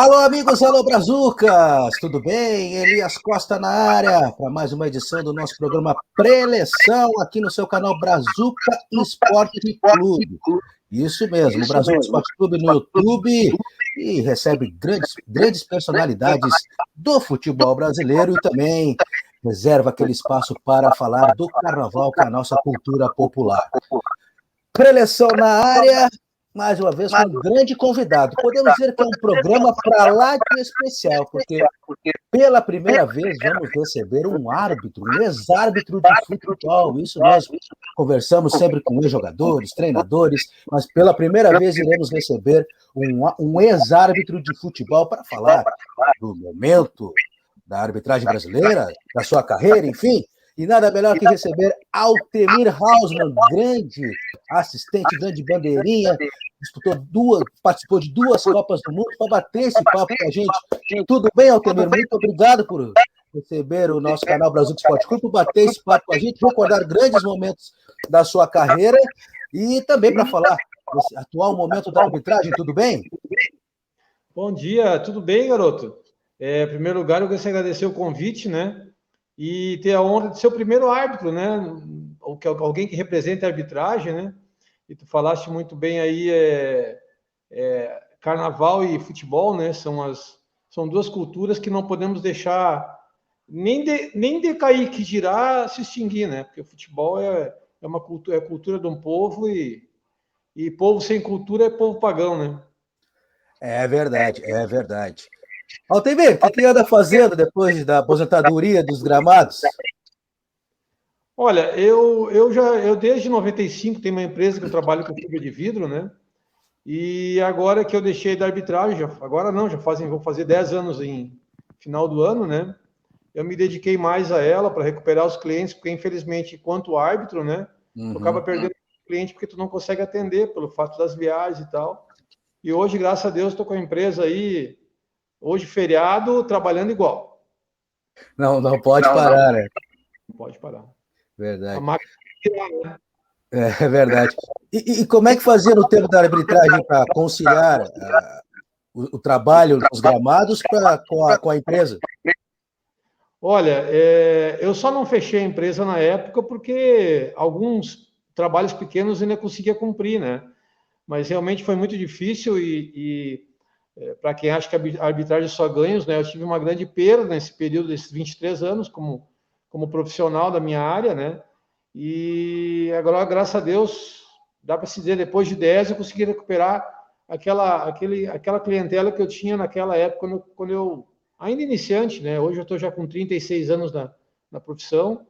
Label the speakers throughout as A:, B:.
A: Alô, amigos, alô, Brazucas! Tudo bem? Elias Costa na área para mais uma edição do nosso programa Preleção aqui no seu canal Brazuca Esporte Clube. Isso mesmo, o Brazuca Esporte Clube no YouTube e recebe grandes personalidades do futebol brasileiro e também reserva aquele espaço para falar do carnaval, que é a nossa cultura popular. Preleção na área, mais uma vez com um grande convidado. Podemos dizer que é um programa para lá de especial, porque pela primeira vez vamos receber um árbitro, um ex-árbitro de futebol, isso mesmo. Conversamos sempre com ex-jogadores, treinadores, mas pela primeira vez iremos receber um ex-árbitro de futebol para falar do momento da arbitragem brasileira, da sua carreira, enfim. E nada melhor que receber Altemir Hausmann, grande assistente, grande bandeirinha, participou de 2 Copas do Mundo, para bater esse papo com a gente. Tudo bem, Altemir? Muito obrigado por receber o nosso canal Brasil Esporte Clube, por bater esse papo com a gente, recordar grandes momentos da sua carreira e também para falar desse atual momento da arbitragem. Tudo bem?
B: Bom dia, tudo bem, garoto? Em primeiro lugar, eu gostaria de agradecer o convite, né? E ter a honra de ser o primeiro árbitro, né? Alguém que represente a arbitragem, né? E tu falaste muito bem aí, carnaval e futebol, né? São 2 culturas que não podemos deixar nem decair, que dirá se extinguir, né? Porque o futebol é uma cultura, é a cultura de um povo e povo sem cultura é povo pagão, né?
A: É verdade, é verdade. Altemir, o que anda fazendo depois da aposentadoria dos gramados?
B: Olha, eu desde 95 tenho uma empresa que eu trabalho com fibra de vidro, né? E agora que eu deixei da arbitragem, vou fazer 10 anos em final do ano, né? Eu me dediquei mais a ela para recuperar os clientes, porque infelizmente, enquanto árbitro, né? Tu acaba perdendo cliente porque tu não consegue atender pelo fato das viagens e tal. E hoje, graças a Deus, estou com a empresa aí, hoje feriado, trabalhando igual.
A: Não pode parar, né?
B: Não pode parar. A
A: Verdade.
B: máquina
A: É verdade. E como é que fazia no tempo da arbitragem para conciliar o trabalho nos gramados com a empresa?
B: Olha, eu só não fechei a empresa na época porque alguns trabalhos pequenos ainda conseguia cumprir, né? Mas realmente foi muito difícil para quem acha que a arbitragem só ganhos, né? Eu tive uma grande perda nesse período desses 23 anos como profissional da minha área, né? E agora, graças a Deus, dá para se dizer, depois de 10 eu consegui recuperar aquela clientela que eu tinha naquela época, quando eu ainda iniciante, né? Hoje eu estou já com 36 anos na profissão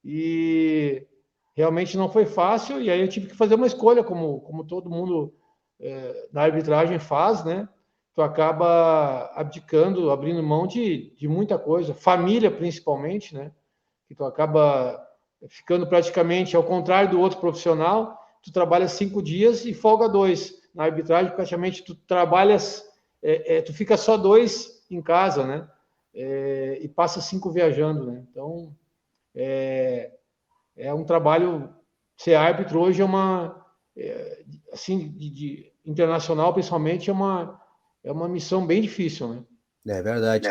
B: e realmente não foi fácil. E aí eu tive que fazer uma escolha, como todo mundo na arbitragem faz, né? Tu acaba abdicando, abrindo mão de muita coisa, família principalmente, né? Que tu acaba ficando praticamente ao contrário do outro profissional. Tu trabalha 5 dias e folga 2. Na arbitragem, praticamente, tu trabalhas, tu fica só 2 em casa, né? E passa 5 viajando, né? Então, é um trabalho. Ser árbitro hoje assim, internacional, principalmente, é uma missão bem difícil, né?
A: É verdade.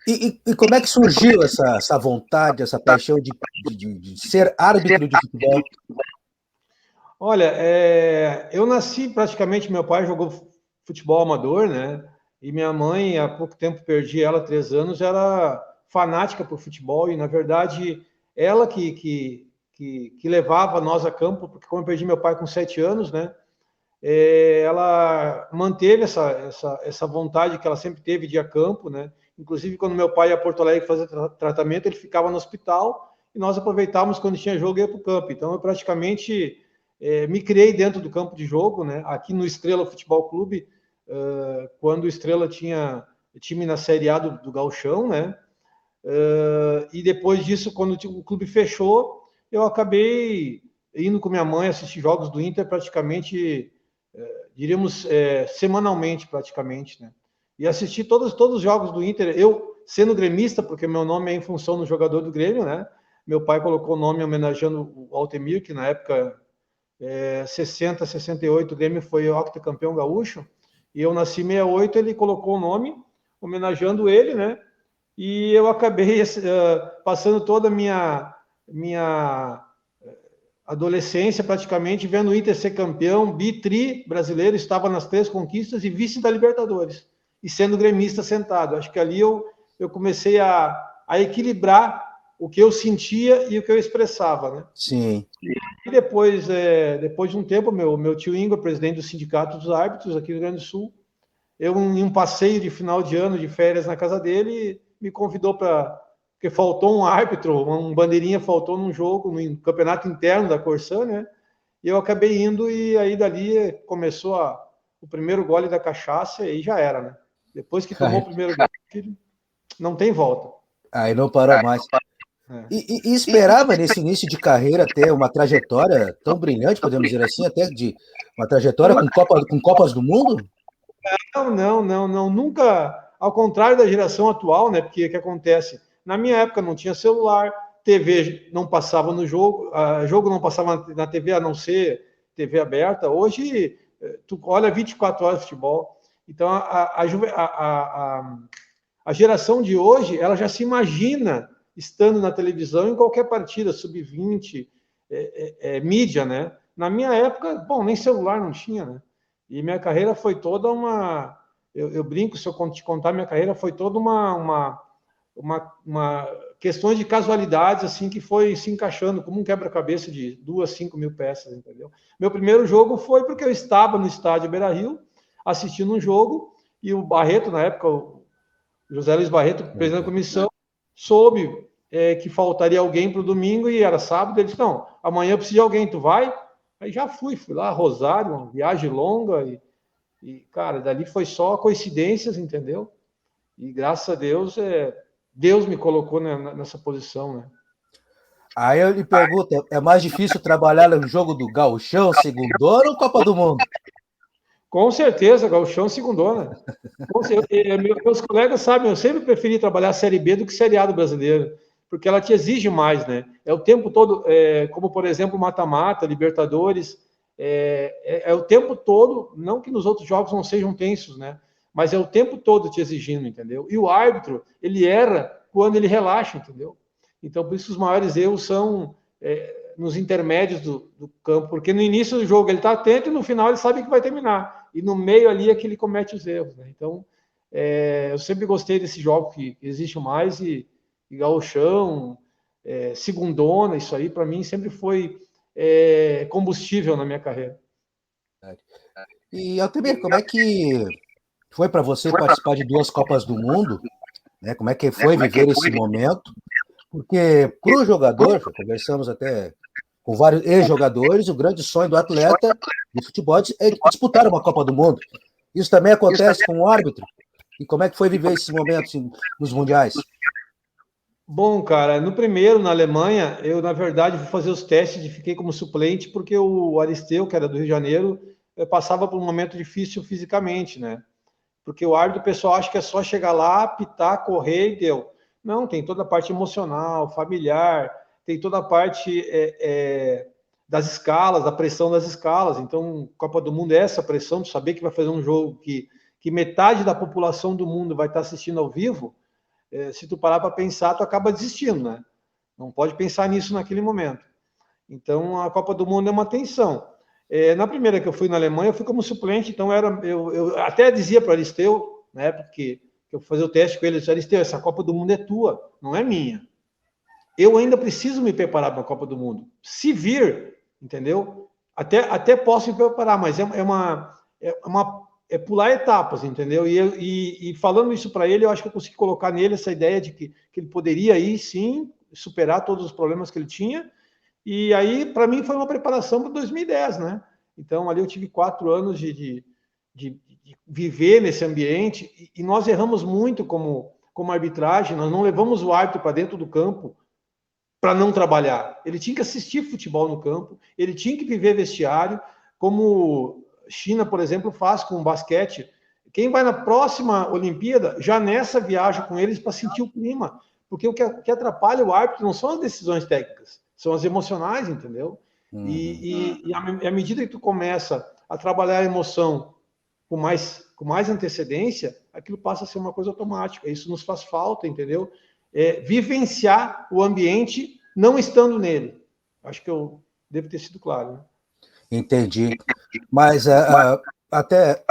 A: E como é que surgiu essa vontade, essa paixão de ser árbitro de futebol?
B: Olha, eu nasci praticamente, meu pai jogou futebol amador, né? E minha mãe, há pouco tempo perdi ela, 3 anos, era fanática por futebol e, na verdade, ela que levava nós a campo, porque como eu perdi meu pai com 7 anos, né? Ela manteve essa vontade que ela sempre teve de ir a campo, né? Inclusive, quando meu pai ia a Porto Alegre fazer tratamento, ele ficava no hospital e nós aproveitávamos quando tinha jogo e ia para o campo. Então, eu praticamente me criei dentro do campo de jogo, né? Aqui no Estrela Futebol Clube, quando o Estrela tinha time na Série A do Gauchão, né? E depois disso, quando o clube fechou, eu acabei indo com minha mãe assistir jogos do Inter praticamente, diríamos, semanalmente praticamente, né? E assisti todos os jogos do Inter, eu sendo gremista, porque meu nome é em função do jogador do Grêmio, né? Meu pai colocou o nome homenageando o Altemir, que na época 60, 68, o Grêmio foi octacampeão gaúcho, E eu nasci em 68, ele colocou o nome, homenageando ele, né? E eu acabei passando toda a minha adolescência praticamente vendo o Inter ser campeão, bi-tri brasileiro, estava nas 3 conquistas e vice da Libertadores, e sendo gremista sentado. Acho que ali eu comecei a equilibrar o que eu sentia e o que eu expressava, né?
A: Sim.
B: E depois de um tempo, meu tio Ingo, presidente do Sindicato dos Árbitros aqui do Rio Grande do Sul, em um passeio de final de ano, de férias na casa dele, me convidou para... Porque faltou um árbitro, um bandeirinha faltou num jogo, no campeonato interno da Corsã, né? E eu acabei indo e aí dali começou o primeiro gole da cachaça e já era, né? Depois que tomou o primeiro gole, não tem volta.
A: Aí não parou mais. E esperava nesse início de carreira ter uma trajetória tão brilhante, podemos dizer assim, até de uma trajetória com Copas do Mundo?
B: Não, nunca, ao contrário da geração atual, né? Porque o que acontece? Na minha época não tinha celular, TV não passava no jogo, jogo não passava na TV a não ser TV aberta. Hoje, tu olha 24 horas de futebol. Então, a geração de hoje, ela já se imagina estando na televisão em qualquer partida, sub-20, mídia, né? Na minha época, bom, nem celular não tinha, né? E minha carreira foi toda uma... Eu brinco, se eu te contar, minha carreira foi toda uma questões de casualidades, assim, que foi se encaixando como um quebra-cabeça de 2, 5 mil peças, entendeu? Meu primeiro jogo foi porque eu estava no estádio Beira-Rio, assistindo um jogo, e o Barreto, na época, o José Luiz Barreto, presidente da comissão, soube que faltaria alguém para o domingo, e era sábado, ele disse, não, amanhã eu preciso de alguém, tu vai? Aí já fui lá, Rosário, uma viagem longa, e cara, dali foi só coincidências, entendeu? E graças a Deus, Deus me colocou nessa posição, né?
A: Aí eu lhe pergunto, é mais difícil trabalhar no jogo do Gauchão, Segundona ou Copa do Mundo?
B: Com certeza, Gauchão segundona. Meus colegas sabem, eu sempre preferi trabalhar a Série B do que Série A do brasileiro, porque ela te exige mais, né? É o tempo todo, como por exemplo, mata-mata, Libertadores, é o tempo todo, não que nos outros jogos não sejam tensos, né? Mas é o tempo todo te exigindo, entendeu? E o árbitro, ele erra quando ele relaxa, entendeu? Então, por isso os maiores erros são nos intermédios do campo, porque no início do jogo ele está atento e no final ele sabe que vai terminar. E no meio ali é que ele comete os erros, né? Então, eu sempre gostei desse jogo que existe mais, e gauchão, segundona, isso aí para mim sempre foi combustível na minha carreira.
A: E, Altemir, como é que foi para você participar de 2 Copas do Mundo? Né? Como é que foi viver esse momento? Porque para o jogador, já conversamos até com vários ex-jogadores, o grande sonho do atleta de futebol é disputar uma Copa do Mundo. Isso também acontece com o árbitro? E como é que foi viver esses momentos nos mundiais?
B: Bom, cara, no primeiro, na Alemanha, eu, na verdade, fui fazer os testes e fiquei como suplente, porque o Aristeu, que era do Rio de Janeiro, passava por um momento difícil fisicamente, né? Porque o árbitro, o pessoal acha que é só chegar lá, apitar, correr e deu. Não, tem toda a parte emocional, familiar, tem toda a parte das escalas, da pressão das escalas. Então, Copa do Mundo é essa pressão de saber que vai fazer um jogo que metade da população do mundo vai estar assistindo ao vivo. Se tu parar para pensar, tu acaba desistindo, né? Não pode pensar nisso naquele momento. Então, a Copa do Mundo é uma tensão. Na primeira que eu fui na Alemanha, eu fui como suplente, então eu até dizia para o Aristeu, na época que eu fui fazer o teste com ele, eu disse, Aristeu, essa Copa do Mundo é tua, não é minha. Eu ainda preciso me preparar para a Copa do Mundo. Se vir, entendeu? Até posso me preparar, mas é pular etapas, entendeu? E falando isso para ele, eu acho que eu consegui colocar nele essa ideia de que ele poderia ir, sim, superar todos os problemas que ele tinha. E aí, para mim, foi uma preparação para 2010, né? Então, ali eu tive 4 anos de viver nesse ambiente, e nós erramos muito como arbitragem, nós não levamos o árbitro para dentro do campo para não trabalhar. Ele tinha que assistir futebol no campo, ele tinha que viver vestiário, como China, por exemplo, faz com o basquete. Quem vai na próxima Olimpíada, já nessa viaja com eles para sentir o clima, porque o que atrapalha o árbitro não são as decisões técnicas, são as emocionais, entendeu? E à medida que tu começa a trabalhar a emoção com mais antecedência, aquilo passa a ser uma coisa automática. Isso nos faz falta, entendeu? Vivenciar o ambiente não estando nele. Acho que eu devo ter sido claro, né?
A: Entendi. Mas até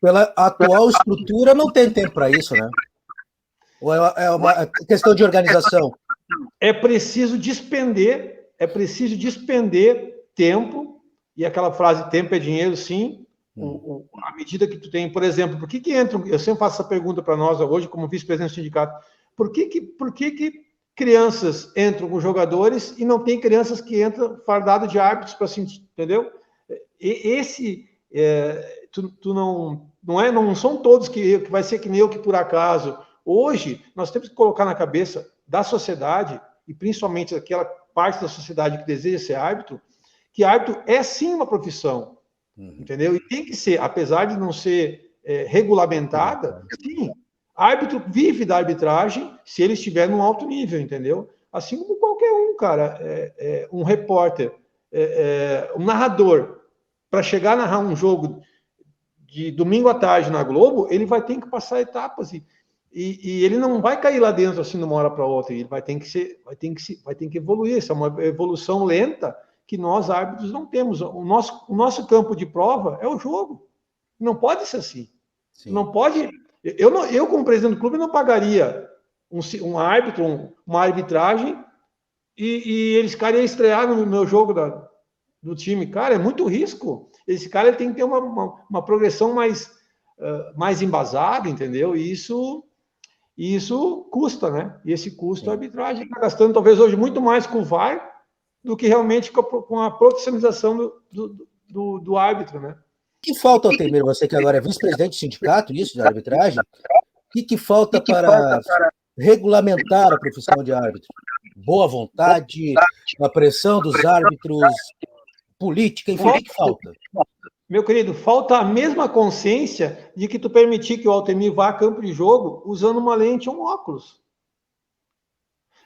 A: pela atual estrutura não tem tempo para isso, né? Ou é uma questão de organização?
B: É preciso despender tempo, e aquela frase, tempo é dinheiro, sim, à medida que tu tem, por exemplo, por que entram, eu sempre faço essa pergunta para nós hoje, como vice-presidente do sindicato, por que crianças entram com jogadores e não tem crianças que entram fardado de árbitros para sentir, entendeu? Não são todos que vai ser que nem eu que por acaso. Hoje, nós temos que colocar na cabeça da sociedade, e principalmente daquela parte da sociedade que deseja ser árbitro, que árbitro é sim uma profissão, entendeu? E tem que ser, apesar de não ser regulamentada, sim, árbitro vive da arbitragem se ele estiver num alto nível, entendeu? Assim como qualquer um, cara, um repórter, um narrador, para chegar a narrar um jogo de domingo à tarde na Globo, ele vai ter que passar etapas e ele não vai cair lá dentro assim de uma hora para outra. Ele vai ter que evoluir. Essa é uma evolução lenta que nós árbitros não temos. O nosso campo de prova é o jogo. Não pode ser assim. Sim. Não pode. Eu como presidente do clube não pagaria um árbitro, uma arbitragem e eles queriam estrear no meu jogo do time. Cara, é muito risco. Esse cara ele tem que ter uma progressão mais embasada, entendeu? E isso custa, né? E esse custo a arbitragem está gastando talvez hoje muito mais com o VAR do que realmente com a profissionalização do árbitro, né?
A: O que falta, Altemir, você que agora é vice-presidente do sindicato, isso, de arbitragem, o que falta para regulamentar a profissão de árbitro? Boa vontade, a pressão dos árbitros, política, enfim, o que falta?
B: Meu querido, falta a mesma consciência de que tu permitir que o Altemir vá a campo de jogo usando uma lente ou um óculos.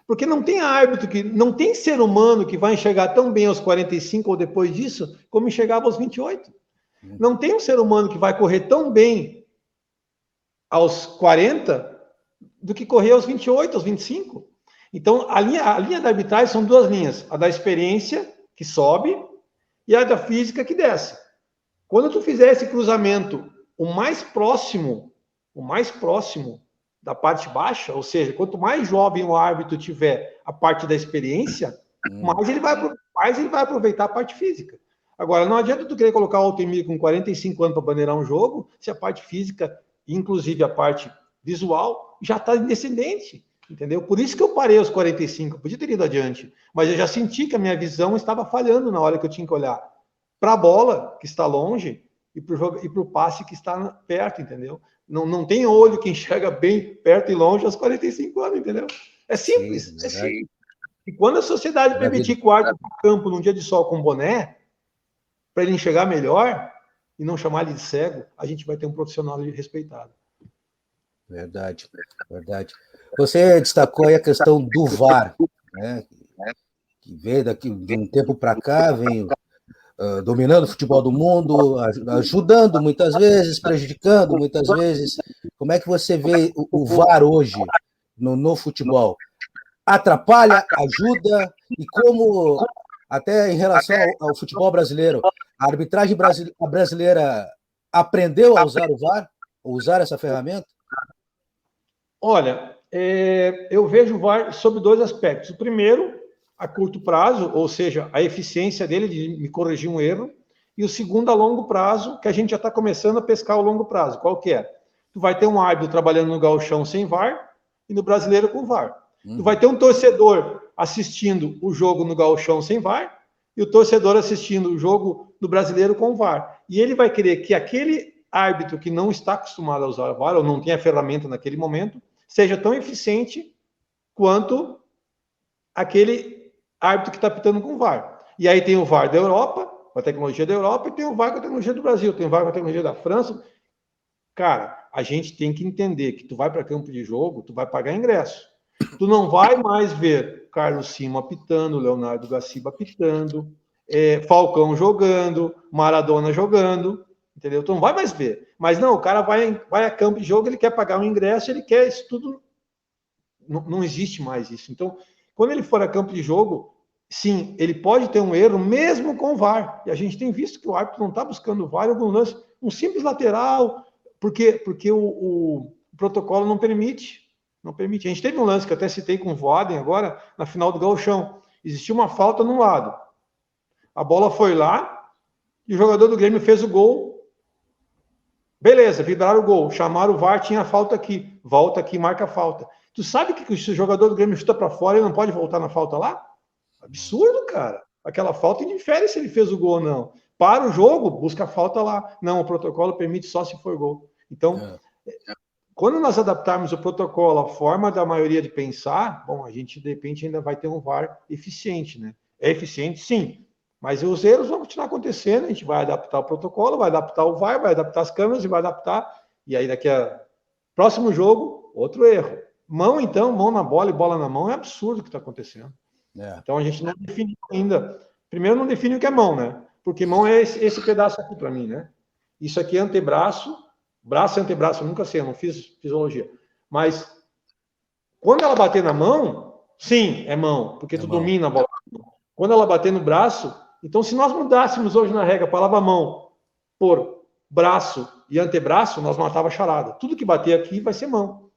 B: Porque não tem árbitro, não tem ser humano que vai enxergar tão bem aos 45 ou depois disso, como enxergava aos 28. Não tem um ser humano que vai correr tão bem aos 40 do que correr aos 28, aos 25. Então, a linha da arbitragem são duas linhas. A da experiência, que sobe, e a da física, que desce. Quando tu fizer esse cruzamento o mais próximo da parte baixa, ou seja, quanto mais jovem o árbitro tiver a parte da experiência, mais ele vai aproveitar a parte física. Agora, não adianta tu querer colocar o Altemir com 45 anos para bandeirar um jogo, se a parte física, inclusive a parte visual, já está descendente, entendeu? Por isso que eu parei aos 45, eu podia ter ido adiante, mas eu já senti que a minha visão estava falhando na hora que eu tinha que olhar para a bola, que está longe, e para o passe que está perto, entendeu? Não tem olho que enxerga bem perto e longe aos 45 anos, entendeu? É simples. Sim, é simples. E quando a sociedade permitir que o árbitro vá para o campo num dia de sol com boné, para ele enxergar melhor e não chamar ele de cego, a gente vai ter um profissional respeitado.
A: Verdade, verdade. Você destacou aí a questão do VAR, né? Que veio daqui de um tempo para cá, vem dominando o futebol do mundo, ajudando muitas vezes, prejudicando muitas vezes. Como é que você vê o VAR hoje no futebol? Atrapalha, ajuda? E como, até em relação ao futebol brasileiro, a arbitragem brasileira aprendeu a usar o VAR? A usar essa ferramenta?
B: Olha, eu vejo o VAR sob dois aspectos. O primeiro, a curto prazo, ou seja, a eficiência dele de me corrigir um erro, e o segundo a longo prazo, que a gente já está começando a pescar ao longo prazo. Qual que é? Tu vai ter um árbitro trabalhando no gauchão sem VAR e no brasileiro com VAR. Tu vai ter um torcedor assistindo o jogo no gauchão sem VAR e o torcedor assistindo o jogo no brasileiro com VAR. E ele vai querer que aquele árbitro que não está acostumado a usar VAR, ou não tem a ferramenta naquele momento, seja tão eficiente quanto aquele árbitro que está pitando com o VAR. E aí tem o VAR da Europa, com a tecnologia da Europa, e tem o VAR com a tecnologia do Brasil, tem o VAR com a tecnologia da França. Cara, a gente tem que entender que tu vai para campo de jogo, tu vai pagar ingresso. Tu não vai mais ver Carlos Simo apitando, Leonardo Gaciba apitando, Falcão jogando, Maradona jogando, entendeu? Tu não vai mais ver. Mas não, o cara vai a campo de jogo, ele quer pagar um ingresso, ele quer isso tudo. Não existe mais isso. Então, quando ele for a campo de jogo, sim, ele pode ter um erro mesmo com o VAR. E a gente tem visto que o árbitro não está buscando o VAR em algum lance, um simples lateral, porque o protocolo não permite. Não permite. A gente teve um lance que eu até citei com o Voaden agora, na final do Gauchão. Existiu uma falta num lado. A bola foi lá e o jogador do Grêmio fez o gol. Beleza, vibraram o gol. Chamaram o VAR, tinha a falta aqui. Volta aqui, marca a falta. Tu sabe que se o jogador do Grêmio chuta para fora, ele não pode voltar na falta lá? Absurdo, cara. Aquela falta indifere se ele fez o gol ou não. Para o jogo, busca a falta lá. Não, o protocolo permite só se for gol. Então, quando nós adaptarmos o protocolo, a forma da maioria de pensar, bom, a gente, de repente, ainda vai ter um VAR eficiente, né? É eficiente, sim. Mas os erros vão continuar acontecendo, a gente vai adaptar o protocolo, vai adaptar o VAR, vai adaptar as câmeras e vai adaptar. E aí, daqui a próximo jogo, outro erro. Mão, então, mão na bola e bola na mão, é absurdo o que está acontecendo. Então, a gente não define ainda. Primeiro, não define o que é mão, né? Porque mão é esse pedaço aqui para mim, né? Isso aqui é antebraço, braço e antebraço, eu nunca sei, eu não fiz fisiologia. Mas, quando ela bater na mão, sim, é mão, porque tu domina a bola. Quando ela bater no braço, então, se nós mudássemos hoje na regra a palavra mão por braço e antebraço, nós matava a charada. Tudo que bater aqui vai ser mão.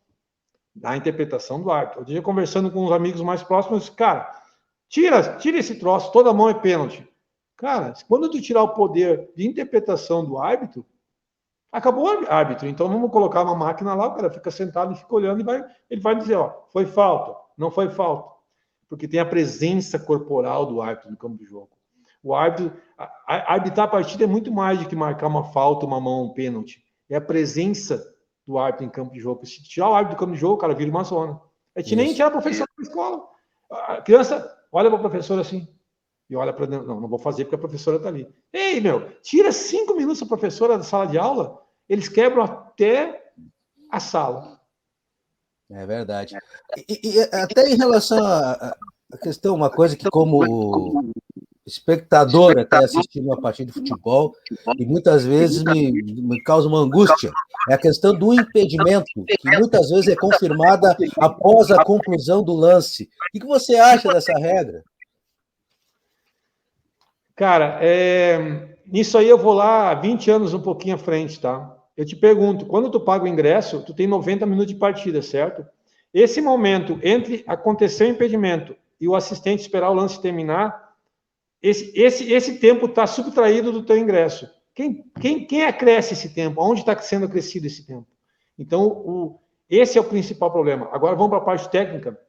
B: Na interpretação do árbitro. Eu dia conversando com uns amigos mais próximos, cara, tira esse troço, toda mão é pênalti. Cara, quando tu tirar o poder de interpretação do árbitro, acabou o árbitro. Então vamos colocar uma máquina lá, o cara fica sentado e fica olhando e ele vai dizer, ó, foi falta, não foi falta. Porque tem a presença corporal do árbitro no campo de jogo. O árbitro, arbitrar a partida é muito mais do que marcar uma falta, uma mão, um pênalti. É a presença do árbitro em campo de jogo. Se tirar o árbitro do campo de jogo, o cara vira uma zona. A gente nem tira a professora da escola. A criança olha para a professora assim, e olha para dentro. Não vou fazer porque a professora está ali. Ei, meu, tira 5 minutos a professora da sala de aula, eles quebram até a sala.
A: É verdade. E até em relação à questão, uma coisa que como espectador até assistindo uma partida de futebol, e muitas vezes me causa uma angústia, é a questão do impedimento, que muitas vezes é confirmada após a conclusão do lance. O que você acha dessa regra?
B: Cara, nisso aí eu vou lá 20 anos um pouquinho à frente, tá? Eu te pergunto, quando tu paga o ingresso, tu tem 90 minutos de partida, certo? Esse momento entre acontecer o impedimento e o assistente esperar o lance terminar, esse tempo está subtraído do teu ingresso. Quem acresce esse tempo? Onde está sendo acrescido esse tempo? Então, esse é o principal problema. Agora vamos para a parte técnica.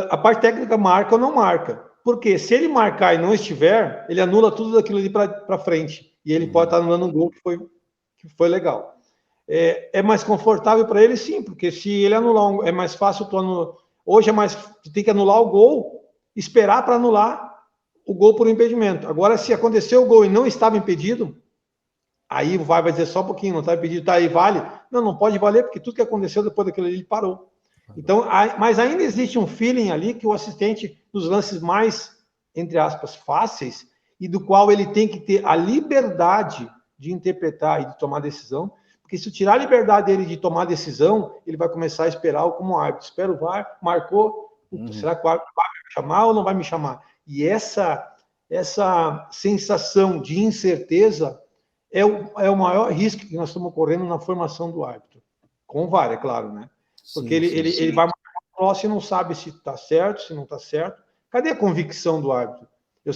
B: A parte técnica marca ou não marca. Porque se ele marcar e não estiver, ele anula tudo daquilo ali para frente. E ele pode estar anulando um gol que foi legal. É mais confortável para ele, sim, porque se ele anular é mais fácil tu anular. Hoje tu tem que anular o gol, esperar para anular o gol por impedimento. Agora, se aconteceu o gol e não estava impedido, aí o VAR vai dizer só um pouquinho, não está impedido, tá aí, vale? Não pode valer, porque tudo que aconteceu depois daquilo ali, ele parou. Então, mas ainda existe um feeling ali que o assistente, nos lances mais, entre aspas, fáceis, e do qual ele tem que ter a liberdade de interpretar e de tomar decisão, porque se tirar a liberdade dele de tomar decisão, ele vai começar a esperar como árbitro. Espera o VAR, marcou, será que o árbitro vai me chamar ou não vai me chamar? E essa sensação de incerteza é o maior risco que nós estamos correndo na formação do árbitro. Com o VAR, é claro, né? Porque ele vai marcar o troço e não sabe se está certo, se não está certo. Cadê a convicção do árbitro?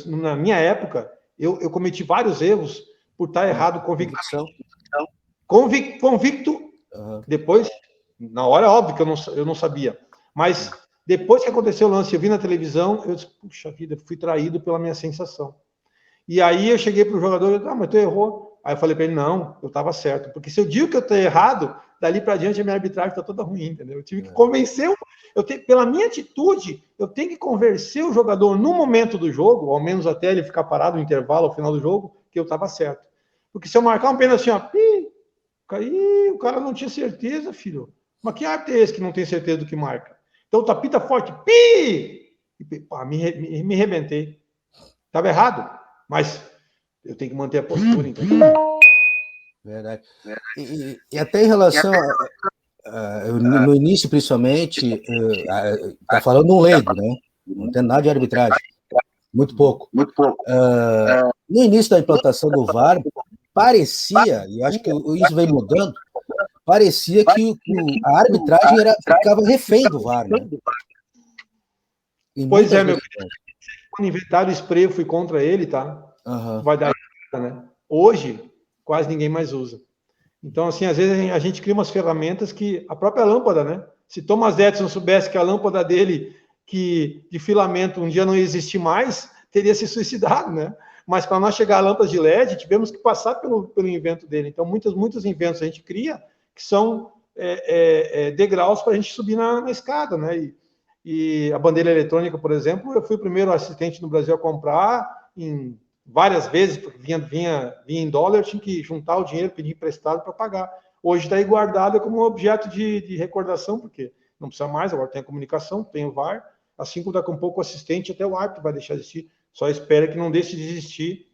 B: Na minha época, eu cometi vários erros por estar errado convicção. Convicto, depois, na hora, óbvio que eu não sabia. Mas depois que aconteceu o lance, eu vi na televisão, eu disse, puxa vida, fui traído pela minha sensação. E aí eu cheguei para o jogador e disse, mas tu errou. Aí eu falei para ele, não, eu estava certo. Porque se eu digo que eu estou errado, dali para diante a minha arbitragem está toda ruim, entendeu? Eu tive que convencer, pela minha atitude, eu tenho que convencer o jogador no momento do jogo, ao menos até ele ficar parado no intervalo, ao final do jogo, que eu estava certo. Porque se eu marcar um pênalti assim, ó, o cara não tinha certeza, filho. Mas que árbitro é esse que não tem certeza do que marca? Então, tapita forte, me arrebentei. Estava errado, mas eu tenho que manter a postura, entendeu?
A: Verdade. E até em relação no início, principalmente, tá falando um leigo, né? Não tem nada de arbitragem, muito pouco. No início da implantação do VAR, parecia, e acho que isso vem mudando, parecia que a arbitragem ficava refém do VAR, né?
B: Pois é, meu filho. Quando inventaram o spray, eu fui contra ele, tá?
A: Uhum.
B: Vai dar, né? Hoje, quase ninguém mais usa. Então, assim, às vezes a gente cria umas ferramentas que a própria lâmpada, né? Se Thomas Edison soubesse que a lâmpada dele, de filamento, um dia não ia existir mais, teria se suicidado, né? Mas para nós chegar a lâmpadas de LED, tivemos que passar pelo invento dele. Então, muitos inventos a gente cria que são degraus para a gente subir na escada, né? E a bandeira eletrônica, por exemplo, eu fui o primeiro assistente no Brasil a comprar várias vezes, porque vinha em dólar, eu tinha que juntar o dinheiro, pedir emprestado para pagar. Hoje está aí guardada como objeto de recordação, porque não precisa mais, agora tem a comunicação, tem o VAR, assim como daqui a um pouco o assistente, até o árbitro vai deixar de existir, só espera que não deixe de existir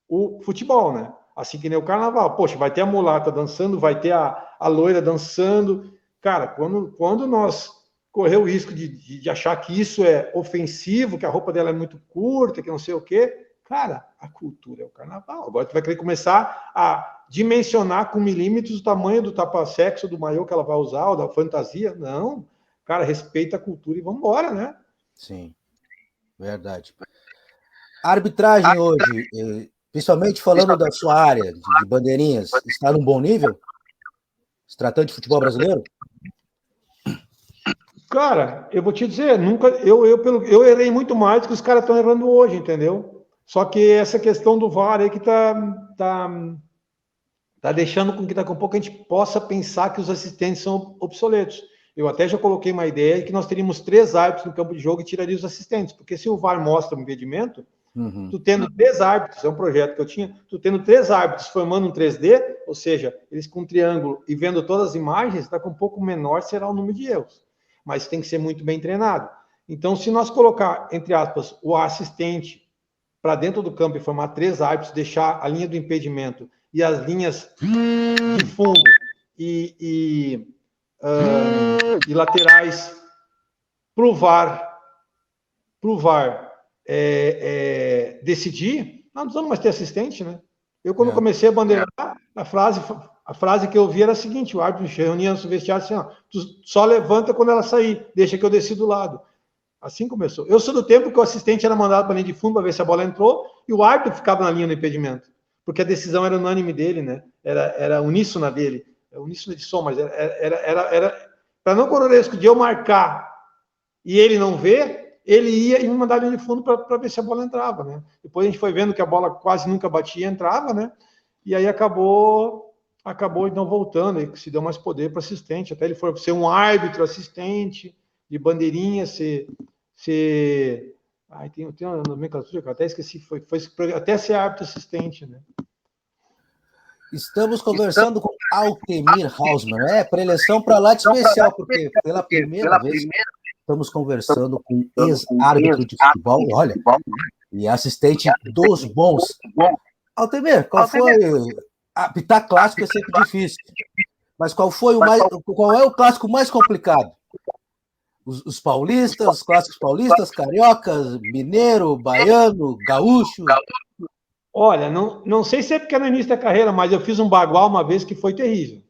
B: o futebol, né? Assim que nem o carnaval. Poxa, vai ter a mulata dançando, vai ter a loira dançando. Cara, quando nós correr o risco de achar que isso é ofensivo, que a roupa dela é muito curta, que não sei o quê, cara, a cultura é o carnaval. Agora tu vai querer começar a dimensionar com milímetros o tamanho do tapa-sexo, do maiô que ela vai usar, ou da fantasia. Não, cara, respeita a cultura e vamos embora, né?
A: Sim, verdade. A arbitragem hoje, principalmente falando da sua área de bandeirinhas, está num bom nível? Se tratando de futebol brasileiro?
B: Cara, eu vou te dizer, nunca eu errei muito mais do que os caras estão errando hoje, entendeu? Só que essa questão do VAR aí que tá deixando com que daqui a pouco a gente possa pensar que os assistentes são obsoletos. Eu até já coloquei uma ideia que nós teríamos 3 árbitros no campo de jogo e tiraria os assistentes, porque se o VAR mostra um impedimento, tu tendo 3 árbitros, é um projeto que eu tinha, tu tendo 3 árbitros formando um 3D, ou seja, eles com um triângulo e vendo todas as imagens, daqui a um pouco menor será o número de erros. Mas tem que ser muito bem treinado. Então, se nós colocar, entre aspas, o assistente para dentro do campo e formar 3 árbitros, deixar a linha do impedimento e as linhas de fundo e laterais provar decidir, nós não precisamos mais ter assistente, né? Eu, quando comecei a bandeirar, a frase que eu vi era a seguinte: o árbitro reunia no vestiário assim, ó, tu só levanta quando ela sair, deixa que eu desci do lado. Assim começou. Eu sou do tempo que o assistente era mandado para a linha de fundo para ver se a bola entrou e o árbitro ficava na linha do impedimento, porque a decisão era unânime dele, né? Era uníssona dele, uníssona de som, mas era para não correr o risco de eu marcar e ele não ver, ele ia e me mandava a linha de fundo para ver se a bola entrava, né? Depois a gente foi vendo que a bola quase nunca batia e entrava, né? E aí acabou então voltando, e se deu mais poder para assistente, até ele foi ser um árbitro assistente de bandeirinha, tem uma nomenclatura que eu até esqueci, foi até ser árbitro assistente, né?
A: Estamos conversando com Altemir Hausmann, preleção para lá de especial, porque pela primeira vez estamos conversando com um ex-árbitro de futebol, olha, e assistente dos bons. Altemir, qual foi... Apitar clássico é sempre difícil, mas qual é o clássico mais complicado? Os paulistas, os clássicos paulistas, cariocas, mineiro, baiano, gaúcho?
B: Olha, não sei se é porque é no início da carreira, mas eu fiz um bagual uma vez que foi terrível.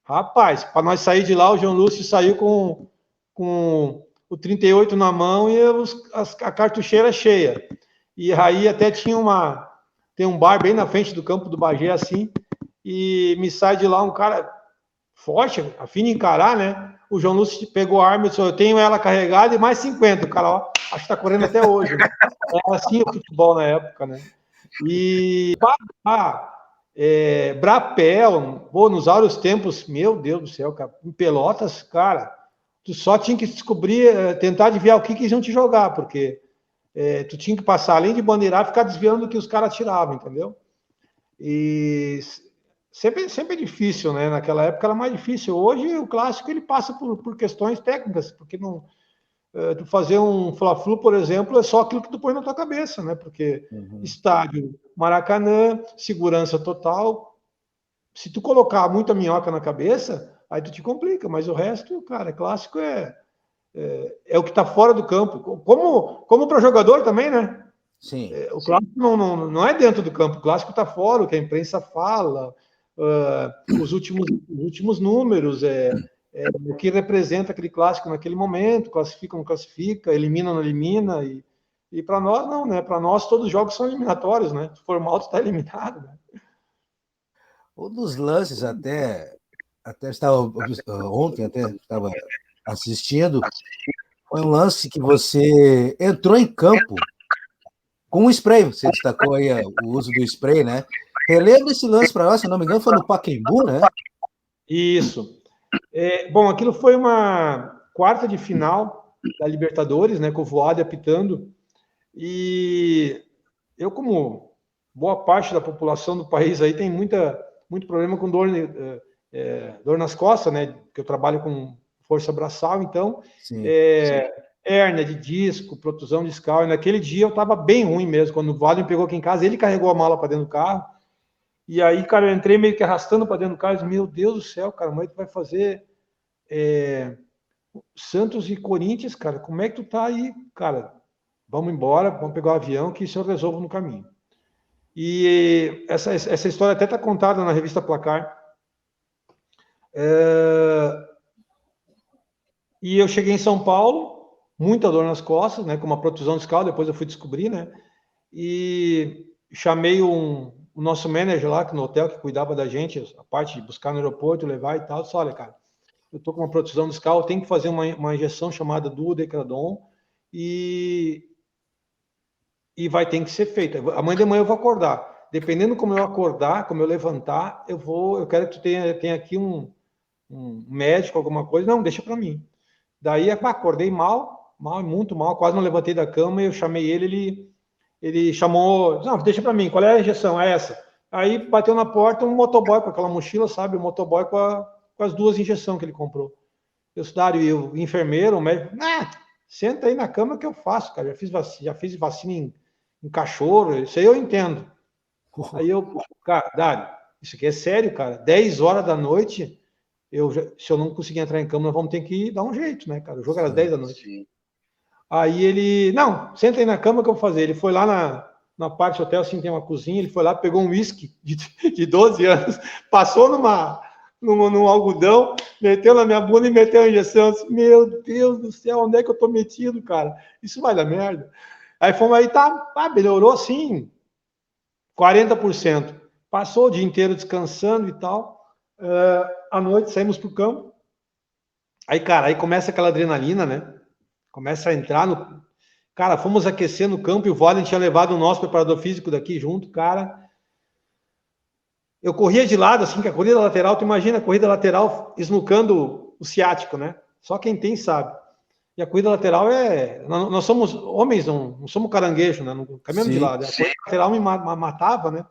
B: Rapaz, para nós sair de lá, o João Lúcio saiu com o 38 na mão e a cartucheira cheia. E aí até tem um bar bem na frente do campo do Bagé, assim, e me sai de lá um cara forte, a fim de encarar, né? O João Lúcio pegou a arma e disse: eu tenho ela carregada e mais 50. O cara, ó, acho que tá correndo até hoje. Né? Era assim o futebol na época, né? E Brapel, nos áureos tempos, meu Deus do céu, cara, em Pelotas, cara, tu só tinha que descobrir, tentar adivinhar o que eles iam te jogar, porque tu tinha que passar, além de bandeirar, ficar desviando do que os caras tiravam, entendeu? E sempre é difícil, né? Naquela época era mais difícil. Hoje o clássico ele passa por questões técnicas, porque não, Tu fazer um Fla-Flu, por exemplo, é só aquilo que tu põe na tua cabeça, né? Porque estádio Maracanã, segurança total. Se tu colocar muita minhoca na cabeça, aí tu te complica, mas o resto, cara, clássico é o que está fora do campo. Como para jogador também, né?
A: Sim.
B: O clássico não é dentro do campo, o clássico está fora, o que a imprensa fala, os últimos números, o que representa aquele clássico naquele momento, classifica ou não classifica, elimina ou não elimina, e para nós não, né? Para nós todos os jogos são eliminatórios, né? Se for mal, tu está eliminado, né?
A: Um dos lances até estava ontem, até estava assistindo, foi um lance que você entrou em campo com o spray, você destacou aí o uso do spray, né? Relembra esse lance para nós, se não me engano, foi no Pacaembu, né?
B: Isso. Bom, aquilo foi uma quarta de final da Libertadores, né, com o Voaden apitando, e eu, como boa parte da população do país aí, tem muito problema com dor nas costas, né, que eu trabalho com força braçal, então, hérnia de disco, protusão discal, e naquele dia eu estava bem ruim mesmo, quando o Voaden pegou aqui em casa, ele carregou a mala para dentro do carro, e aí, cara, eu entrei meio que arrastando para dentro do carro, e disse, meu Deus do céu, cara, mas tu vai fazer Santos e Corinthians, cara, como é que tu tá aí, cara? Vamos embora, vamos pegar o avião, que isso eu resolvo no caminho. E essa história até está contada na revista Placar. E eu cheguei em São Paulo, muita dor nas costas, né, com uma protusão discal, depois eu fui descobrir, né, e chamei o nosso manager lá, no hotel, que cuidava da gente, a parte de buscar no aeroporto, levar e tal, disse, olha, cara, eu tô com uma protusão discal, eu tenho que fazer uma injeção chamada duodecradon e vai ter que ser feita. Amanhã de manhã eu vou acordar. Dependendo como eu acordar, como eu levantar, eu quero que tu tenha aqui um médico, alguma coisa. Não, deixa para mim. Daí, acordei mal, muito mal, quase não levantei da cama, e eu chamei ele chamou, não, deixa para mim, qual é a injeção? É essa. Aí bateu na porta um motoboy com aquela mochila, sabe? O motoboy com as 2 injeções que ele comprou. Eu, Dário, e o enfermeiro, o médico, senta aí na cama que eu faço, cara. Já fiz vacina em cachorro, isso aí eu entendo. Aí eu, cara, Dário, isso aqui é sério, cara. 10 horas da noite, se eu não conseguir entrar em cama, nós vamos ter que dar um jeito, né, cara? O jogo era às 10 da noite. Sim. Aí ele, não, senta aí na cama que eu vou fazer. Ele foi lá na parte do hotel, assim, tem uma cozinha, ele foi lá, pegou um uísque de 12 anos, passou num algodão, meteu na minha bunda e meteu a injeção. Disse, meu Deus do céu, onde é que eu tô metido, cara? Isso vai dar merda. Aí fomos aí, melhorou assim, 40%. Passou o dia inteiro descansando e tal. À noite saímos pro campo. Aí, cara, aí começa aquela adrenalina, né? Começa a entrar no... Cara, fomos aquecer no campo e o Voaden tinha levado o nosso preparador físico daqui junto, cara. Eu corria de lado, assim, que a corrida lateral, tu imagina a corrida lateral esnucando o ciático, né? Só quem tem sabe. E a corrida lateral nós somos homens, não somos caranguejo, né? Não caminhamos de lado. A corrida lateral me matava, né?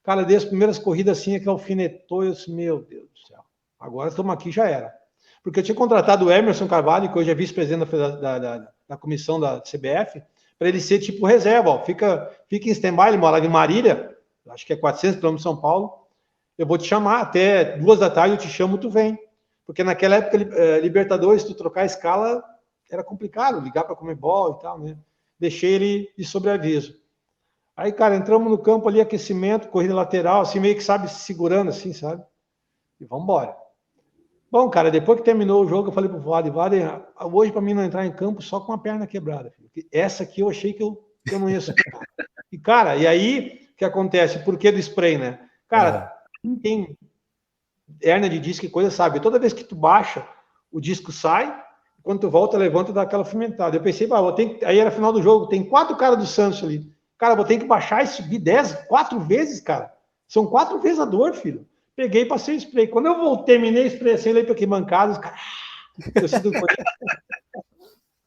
B: Cara, dei as primeiras corridas assim, que alfinetou, eu disse, meu Deus do céu, agora estamos aqui, já era. Porque eu tinha contratado o Emerson Carvalho, que hoje é vice-presidente da comissão da CBF, para ele ser tipo reserva, ó, fica em stand-by, ele mora em Marília, acho que é 400 km de São Paulo, eu vou te chamar, até 2 da tarde eu te chamo, tu vem. Porque naquela época, Libertadores, tu trocar a escala, era complicado, ligar para Comebol e tal, né? Deixei ele de sobreaviso. Aí, cara, entramos no campo ali, aquecimento, corrida lateral, assim, meio que, sabe, se segurando, assim, sabe? E vamos embora. Bom, cara, depois que terminou o jogo, eu falei pro Voaden, hoje para mim não entrar em campo só com a perna quebrada. Filho. Essa aqui eu achei que eu não ia superar. E, cara, e aí, o que acontece? Por que do spray, né? Cara, quem tem hérnia de disco e coisa, sabe? Toda vez que tu baixa, o disco sai, quando tu volta, levanta e dá aquela fomentada. Eu pensei, aí era final do jogo, tem 4 caras do Santos ali. Cara, vou ter que baixar e subir 4 vezes, cara. São 4 vezes a dor, filho. Peguei e passei o spray. Quando eu terminei o spray assim, eu olhei para aqui bancadas, cara.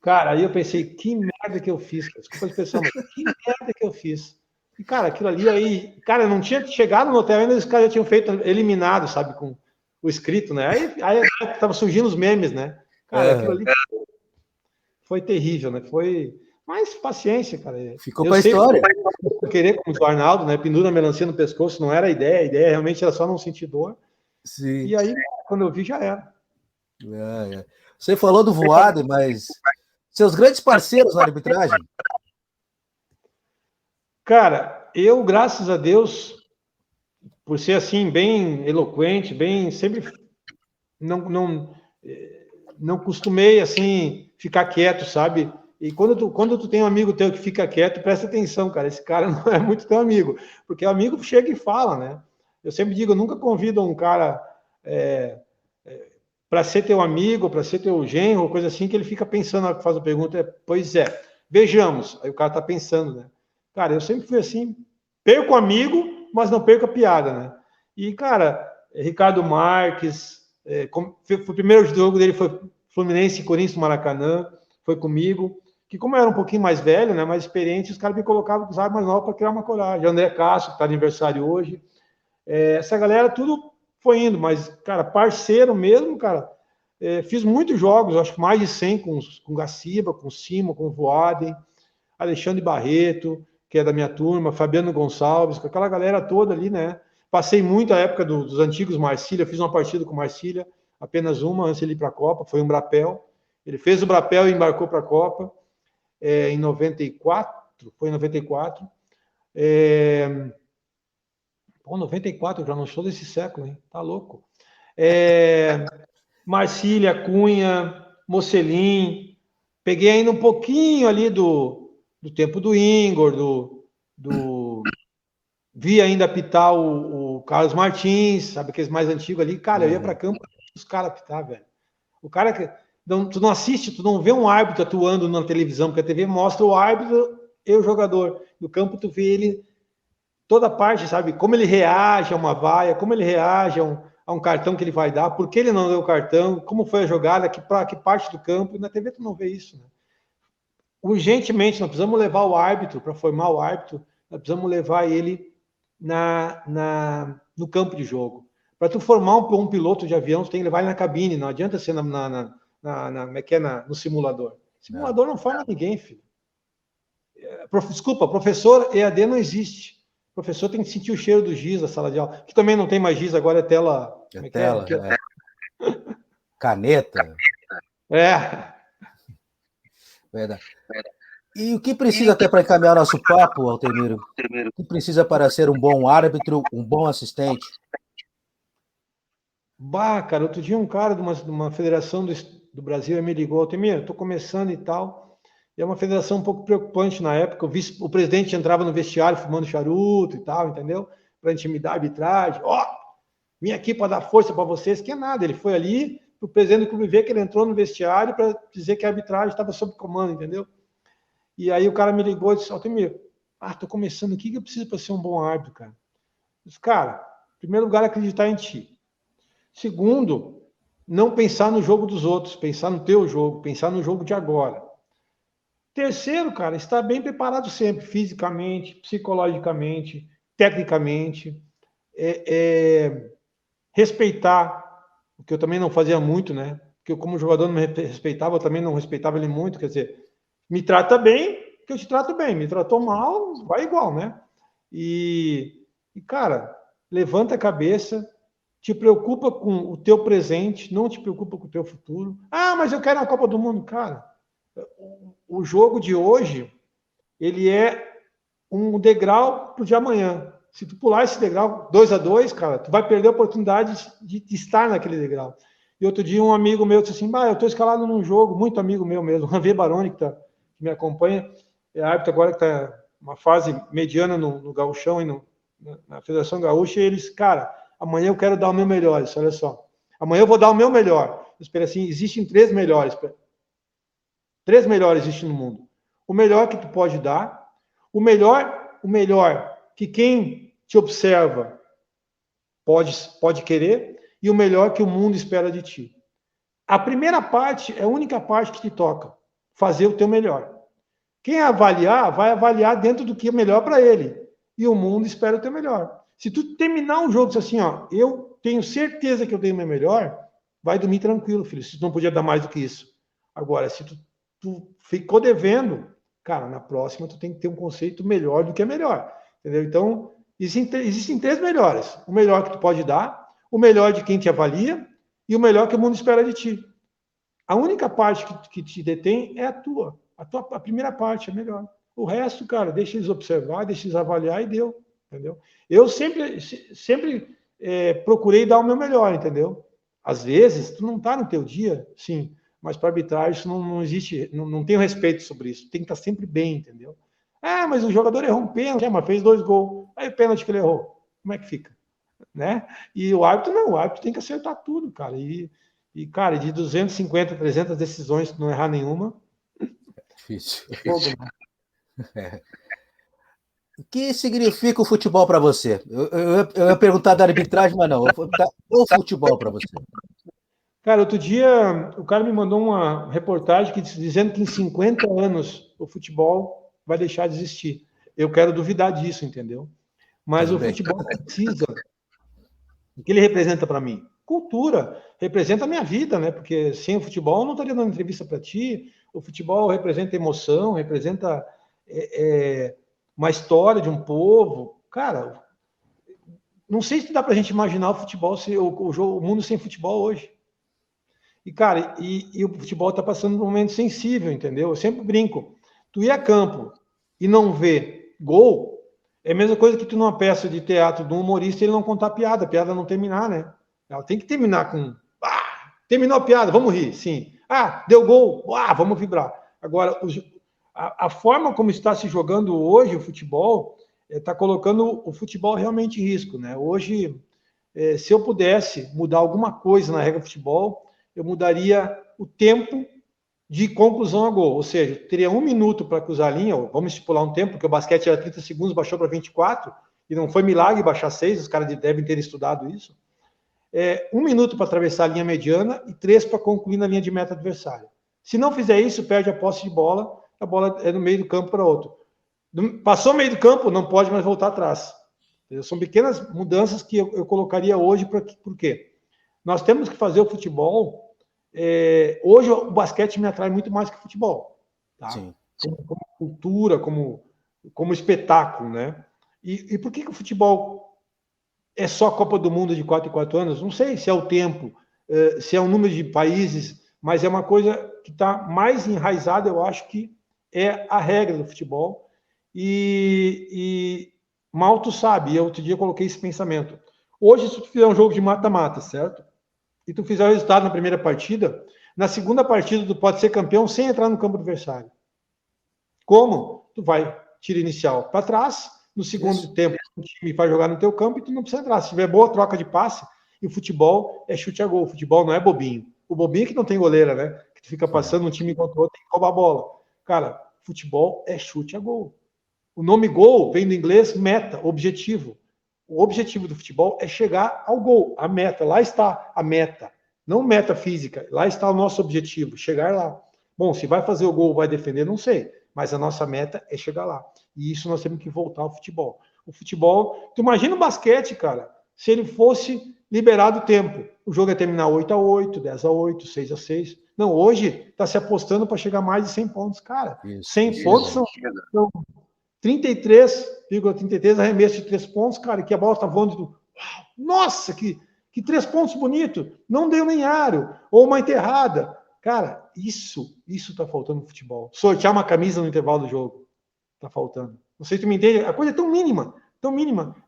B: Cara, aí eu pensei, que merda que eu fiz, cara. Desculpa a expressão, mas que merda que eu fiz. E, cara, aquilo ali aí, cara, eu não tinha chegado no hotel ainda, os caras já tinham feito eliminado, sabe, com o escrito, né? Aí tava surgindo os memes, né? Cara, aquilo ali foi terrível, né? Mas paciência, cara.
A: Ficou para a história.
B: Eu querer, como o Arnaldo, né? Pendura a melancia no pescoço, não era a ideia realmente era só não sentir dor.
A: Sim.
B: E aí, quando eu vi, já era.
A: Você falou do Voaden, mas seus grandes parceiros na arbitragem?
B: Cara, eu, graças a Deus, por ser assim, bem eloquente, sempre não costumei, assim, ficar quieto, sabe? E quando tu tem um amigo teu que fica quieto, presta atenção, cara, esse cara não é muito teu amigo, porque o amigo chega e fala, né? Eu sempre digo, eu nunca convido um cara para ser teu amigo, para ser teu genro, coisa assim, que ele fica pensando na hora que faz a pergunta, pois é, vejamos, aí o cara tá pensando, né? Cara, eu sempre fui assim, perco o amigo, mas não perco a piada, né? E, cara, Ricardo Marques, o primeiro jogo dele foi Fluminense e Corinthians no Maracanã, foi comigo, que como eu era um pouquinho mais velho, né, mais experiente, os caras me colocavam com os mais novos para criar uma coragem. André Castro, que está de aniversário hoje. Essa galera tudo foi indo, mas, cara, parceiro mesmo, cara, fiz muitos jogos, acho que mais de 100 com Gaciba, com Simo, com Voaden, Alexandre Barreto, que é da minha turma, Fabiano Gonçalves, com aquela galera toda ali, né? Passei muito a época dos antigos Marcília, fiz uma partida com Marcília, apenas uma antes de ele ir para a Copa, foi um Brapel. Ele fez o Brapel e embarcou para a Copa em 94, foi em 94. Pô, 94, já não sou desse século, hein? Tá louco. Marcília, Cunha, Mocelin, peguei ainda um pouquinho ali do tempo do Ingor, vi ainda apitar o Carlos Martins, sabe, aqueles mais antigos ali. Cara, eu ia para campo os caras apitar, velho. O cara que. Tu não assiste, tu não vê um árbitro atuando na televisão, porque a TV mostra o árbitro e o jogador. No campo, tu vê ele toda parte, sabe? Como ele reage a uma vaia, como ele reage a um cartão que ele vai dar, por que ele não deu o cartão, como foi a jogada, que parte do campo. E na TV tu não vê isso, né? Urgentemente, nós precisamos levar o árbitro, para formar o árbitro, nós precisamos levar ele no campo de jogo. Para tu formar um piloto de avião, tu tem que levar ele na cabine, não adianta ser no simulador. Simulador não forma ninguém, filho. Desculpa, professor EAD não existe. O professor tem que sentir o cheiro do giz da sala de aula, que também não tem mais giz, agora é tela.
A: Caneta. Verdade. E o que precisa até para encaminhar nosso papo, Altemiro? O que precisa para ser um bom árbitro, um bom assistente?
B: Cara, outro dia um cara de uma federação do Brasil me ligou, Altemiro, estou começando e tal. E é uma federação um pouco preocupante na época. O presidente entrava no vestiário fumando charuto e tal, entendeu? Para intimidar a arbitragem. Vim aqui para dar força para vocês, que é nada. Ele foi ali, o presidente do clube ver que ele entrou no vestiário para dizer que a arbitragem estava sob comando, entendeu? E aí o cara me ligou e disse, Altemiro, tô começando, o que eu preciso para ser um bom árbitro, cara? Eu disse, cara, em primeiro lugar, acreditar em ti. Segundo, não pensar no jogo dos outros, pensar no teu jogo, pensar no jogo de agora. Terceiro, cara, estar bem preparado sempre, fisicamente, psicologicamente, tecnicamente, respeitar, o que eu também não fazia muito, né? Porque eu, como jogador, não me respeitava, eu também não respeitava ele muito, quer dizer, me trata bem, que eu te trato bem, me tratou mal, vai igual, né? E cara, levanta a cabeça, te preocupa com o teu presente, não te preocupa com o teu futuro. Mas eu quero a Copa do Mundo, cara. O jogo de hoje, ele é um degrau para o de amanhã. Se tu pular esse degrau 2-2, cara, tu vai perder a oportunidade de estar naquele degrau. E outro dia um amigo meu disse assim, eu estou escalado num jogo, muito amigo meu mesmo, Ranvê Baroni, que me acompanha, é árbitro agora que está uma fase mediana no gauchão e na Federação Gaúcha, e eles, cara, amanhã eu quero dar o meu melhor, olha só. Amanhã eu vou dar o meu melhor. Eu espero assim, existem 3 melhores. 3 melhores existem no mundo. O melhor que tu pode dar, o melhor que quem te observa pode querer, e o melhor que o mundo espera de ti. A primeira parte é a única parte que te toca, fazer o teu melhor. Quem avaliar, vai avaliar dentro do que é melhor para ele. E o mundo espera o teu melhor. Se tu terminar um jogo assim, eu tenho certeza que eu tenho o meu melhor, vai dormir tranquilo, filho. Se tu não podia dar mais do que isso. Agora, se tu tu ficou devendo, cara, na próxima tu tem que ter um conceito melhor do que é melhor, entendeu? Então, existem 3 melhores. O melhor que tu pode dar, o melhor de quem te avalia e o melhor que o mundo espera de ti. A única parte que te detém é a tua. A primeira parte é melhor. O resto, cara, deixa eles observar, deixa eles avaliar e deu, entendeu? Eu sempre procurei dar o meu melhor, entendeu? Às vezes, tu não tá no teu dia, sim, mas para arbitragem isso não existe, não tem respeito sobre isso. Tem que estar sempre bem, entendeu? Ah, mas o jogador errou um pênalti, mas fez 2 gols. Aí o pênalti que ele errou, como é que fica? Né? E o árbitro não, o árbitro tem que acertar tudo, cara. Cara, de 250, 300 decisões, não errar nenhuma.
A: Difícil.
B: Fogo,
A: né? O que significa o futebol para você? Eu ia perguntar da arbitragem, mas não. Eu vou perguntar o futebol para você.
B: Cara, outro dia o cara me mandou uma reportagem dizendo que em 50 anos o futebol vai deixar de existir. Eu quero duvidar disso, entendeu? Mas o futebol precisa. O que ele representa para mim? Cultura. Representa a minha vida, né? Porque sem o futebol eu não estaria dando entrevista para ti. O futebol representa emoção, representa uma história de um povo. Cara, não sei se dá para a gente imaginar o futebol, o mundo sem futebol hoje. E, cara, e o futebol está passando por um momento sensível, entendeu? Eu sempre brinco. Tu ir a campo e não ver gol é a mesma coisa que tu numa peça de teatro de um humorista ele não contar piada, a piada não terminar, né? Ela tem que terminar com terminou a piada, vamos rir, sim. Ah, deu gol, vamos vibrar. Agora, a forma como está se jogando hoje o futebol está colocando o futebol realmente em risco, né? Hoje, se eu pudesse mudar alguma coisa na regra do futebol, eu mudaria o tempo de conclusão a gol, ou seja, teria 1 minuto para cruzar a linha, ou vamos estipular um tempo, porque o basquete era 30 segundos, baixou para 24, e não foi milagre baixar 6, os caras devem ter estudado isso. 1 minuto para atravessar a linha mediana e 3 para concluir na linha de meta adversária. Se não fizer isso, perde a posse de bola, a bola é no meio do campo para outro. Passou o meio do campo, não pode mais voltar atrás. São pequenas mudanças que eu colocaria hoje, por quê? Nós temos que fazer o futebol. Hoje o basquete me atrai muito mais que o futebol, tá? Como cultura, como espetáculo, né? E por que o futebol é só Copa do Mundo de 4 em 4 anos? Não sei se é o tempo, se é o número de países, mas é uma coisa que está mais enraizada, eu acho que é a regra do futebol. E mal tu sabe, eu outro dia coloquei esse pensamento. Hoje, se tu fizer um jogo de mata-mata, certo? E tu fizer o resultado na primeira partida, na segunda partida tu pode ser campeão sem entrar no campo adversário. Como? Tu vai, tiro inicial para trás, no segundo tempo o time vai jogar no teu campo e tu não precisa entrar. Se tiver boa troca de passe, e o futebol é chute a gol, o futebol não é bobinho. O bobinho é que não tem goleira, né? Que tu fica passando um time contra o outro e rouba a bola. Cara, futebol é chute a gol. O nome gol vem do inglês meta, objetivo. O objetivo do futebol é chegar ao gol, a meta. Lá está a meta. Não meta física. Lá está o nosso objetivo, chegar lá. Bom, se vai fazer o gol ou vai defender, não sei. Mas a nossa meta é chegar lá. E isso nós temos que voltar ao futebol. O futebol... Tu imagina o basquete, cara, se ele fosse liberado o tempo. O jogo ia terminar 8-8, 10-8, 6-6. Não, hoje está se apostando para chegar a mais de 100 pontos. Cara, 100 pontos são 33,33 arremesso de 3 pontos, cara, que a bola tá voando. Nossa, que 3 pontos bonito. Não deu nem aro. Ou uma enterrada. Cara, isso tá faltando no futebol. Sortear uma camisa no intervalo do jogo. Tá faltando. Não sei se tu me entende. A coisa é tão mínima.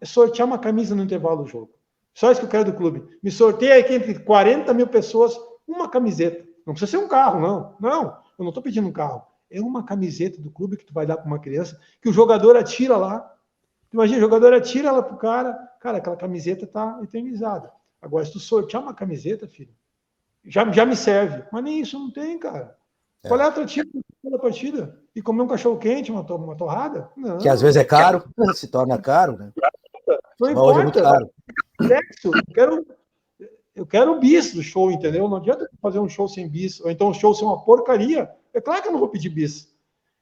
B: É sortear uma camisa no intervalo do jogo. Só isso que eu quero do clube. Me sorteia aqui entre 40 mil pessoas uma camiseta. Não precisa ser um carro, não. Não, eu não tô pedindo um carro. É uma camiseta do clube que tu vai dar para uma criança, que o jogador atira lá. Imagina, o jogador atira ela pro cara, aquela camiseta tá eternizada. Agora, se tu sortear uma camiseta, filho, já me serve. Mas nem isso não tem, cara. Qual é a atrativa da partida? E comer um cachorro quente, uma torrada? Não.
A: Que às vezes é caro, se torna caro, né?
B: Não importa.
A: Hoje é muito caro.
B: Sexo, eu quero o bis do show, entendeu? Não adianta fazer um show sem bis, ou então um show sem uma porcaria. É claro que eu não vou pedir bis.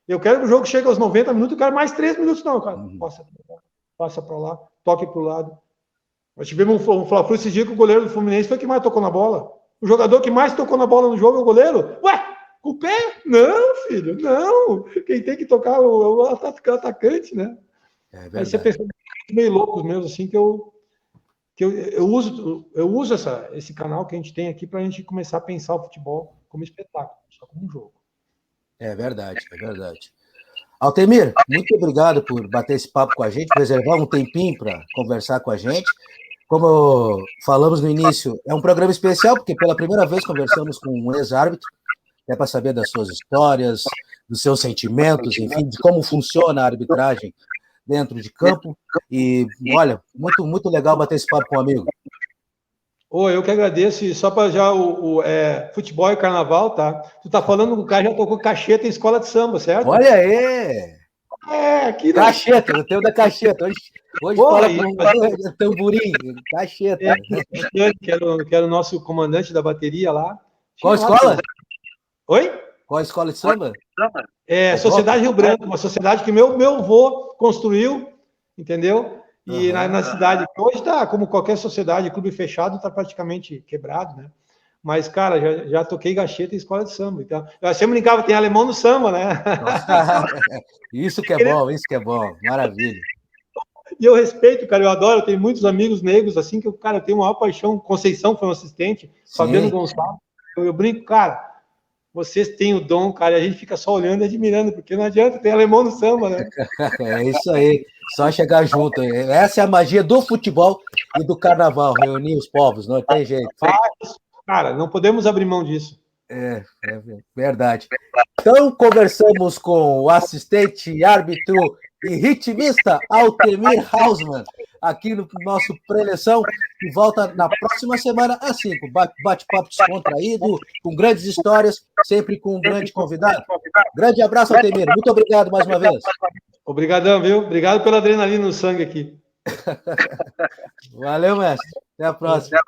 B: Eu quero que o jogo chegue aos 90 minutos, eu quero mais 3 minutos, não, cara. Passa para lá, toque para o lado. Nós tivemos um Fla-Flu esse dia que o goleiro do Fluminense foi o que mais tocou na bola. O jogador que mais tocou na bola no jogo é o goleiro. Ué, O pé? Não, filho, não. Quem tem que tocar é o atacante, né? Aí você pensa meio loucos mesmo, assim, que eu uso esse canal que a gente tem aqui para a gente começar a pensar o futebol como espetáculo, só como um jogo.
A: É verdade, é verdade. Altemir, muito obrigado por bater esse papo com a gente, reservar um tempinho para conversar com a gente. Como falamos no início, é um programa especial, porque pela primeira vez conversamos com um ex-árbitro, é para saber das suas histórias, dos seus sentimentos, enfim, de como funciona a arbitragem dentro de campo. E, olha, muito, muito legal bater esse papo com um amigo.
B: Eu que agradeço, e só para já futebol e carnaval, tá? Tu tá falando que o cara já tocou cacheta em escola de samba, certo?
A: Olha aí!
B: Aqui
A: cacheta, eu tenho da cacheta. Hoje fala com tamborim, cacheta.
B: Que era o nosso comandante da bateria lá.
A: Qual escola?
B: Oi?
A: Qual escola de samba?
B: Sociedade Rio Branco, uma sociedade que meu avô construiu, entendeu? E na cidade, que hoje está, como qualquer sociedade, clube fechado, está praticamente quebrado, né? Mas, cara, já toquei gacheta em escola de samba. Então, eu sempre brincava, tem alemão no samba, né?
A: Isso que é bom, maravilha.
B: E eu respeito, cara, eu adoro, eu tenho muitos amigos negros, assim, que eu tenho uma maior paixão. Conceição foi um assistente, Fabiano Gonçalves. Eu brinco, cara, vocês têm o dom, cara, e a gente fica só olhando e admirando, porque não adianta, tem alemão no samba, né?
A: É isso aí, só chegar junto. Essa é a magia do futebol e do carnaval, reunir os povos, não tem jeito.
B: Cara, não podemos abrir mão disso.
A: É verdade. Então, conversamos com o assistente árbitro e ritmista Altemir Hausmann, aqui no nosso preleção, que volta na próxima semana, assim, com bate-papo descontraído, com grandes histórias, sempre com um grande convidado. Grande abraço, Altemir. Muito obrigado mais uma vez.
B: Obrigadão, viu? Obrigado pela adrenalina no sangue aqui.
A: Valeu, mestre. Até a próxima.